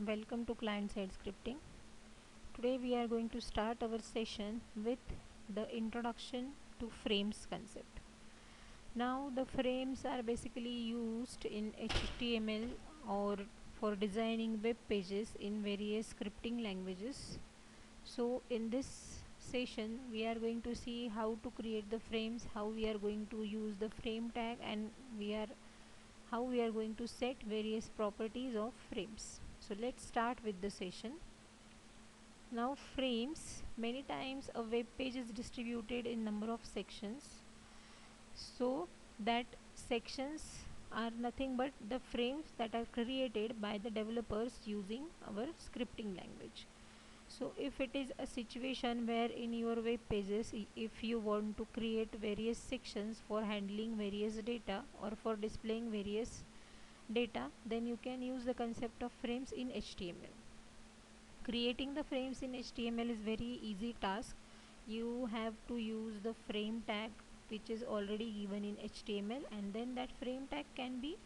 Welcome to client-side scripting. Today we are going to start our session with the introduction to frames concept. Now the frames are basically used in HTML or for designing web pages in various scripting languages. So in this session we are going to see how to create the frames, how we are going to use the frame tag, and how we are going to set various properties of frames. So let's start with the session. Now frames, many times a web page is distributed in number of sections, so that sections are nothing but the frames that are created by the developers using our scripting language. So if it is a situation where in your web pages, if you want to create various sections for handling various data or for displaying various data, then you can use the concept of frames in HTML. Creating the frames in HTML is very easy task. You have to use the frame tag which is already given in HTML, and then that frame tag can be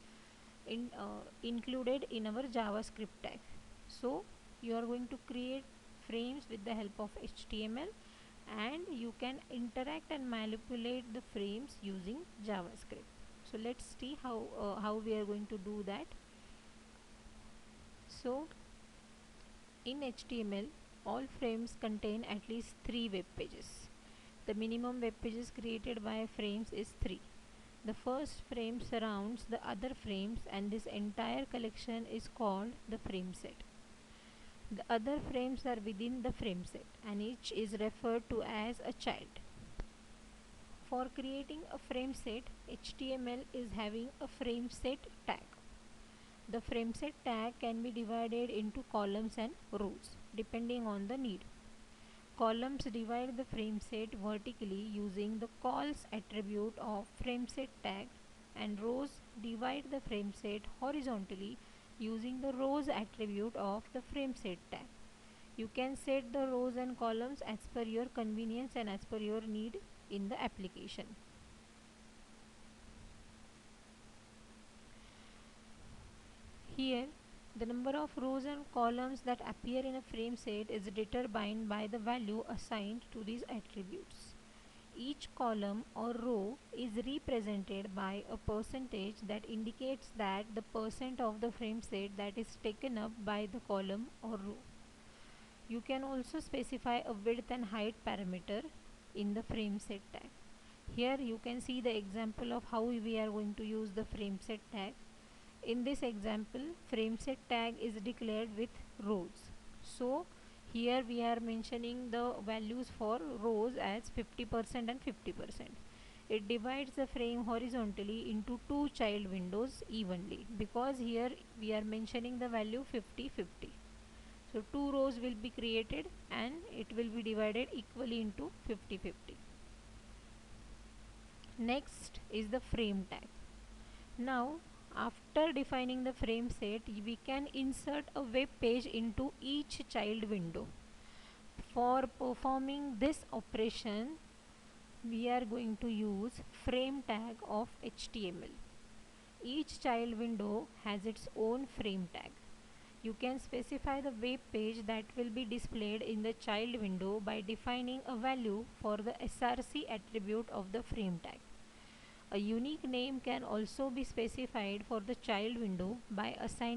included in our JavaScript tag. So you are going to create frames with the help of HTML, and you can interact and manipulate the frames using JavaScript. So let's see how we are going to do that. So in HTML, all frames contain at least 3 web pages. The minimum web pages created by frames is 3. The first frame surrounds the other frames, and this entire collection is called the frame set. The other frames are within the frame set, and each is referred to as a child. For creating a frame set, HTML is having a frame set tag. The frame set tag can be divided into columns and rows depending on the need. Columns divide the frame set vertically using the cols attribute of frame set tag, and rows divide the frame set horizontally using the rows attribute of the frame set tag. You can set the rows and columns as per your convenience and as per your need in the application. Here, the number of rows and columns that appear in a frame set is determined by the value assigned to these attributes. Each column or row is represented by a percentage that indicates that the percent of the frame set that is taken up by the column or row. You can also specify a width and height parameter in the frame set tag. Here you can see the example of how we are going to use the frame set tag. In this example, frame set tag is declared with rows. So here we are mentioning the values for rows as 50% and 50%. It divides the frame horizontally into two child windows evenly, because here we are mentioning the value 50-50. So two rows will be created and it will be divided equally into 50-50. Next is the frame tag. Now after defining the frame set, we can insert a web page into each child window. For performing this operation, we are going to use frame tag of HTML. Each child window has its own frame tag. You can specify the web page that will be displayed in the child window by defining a value for the src attribute of the frame tag. A unique name can also be specified for the child window by assigning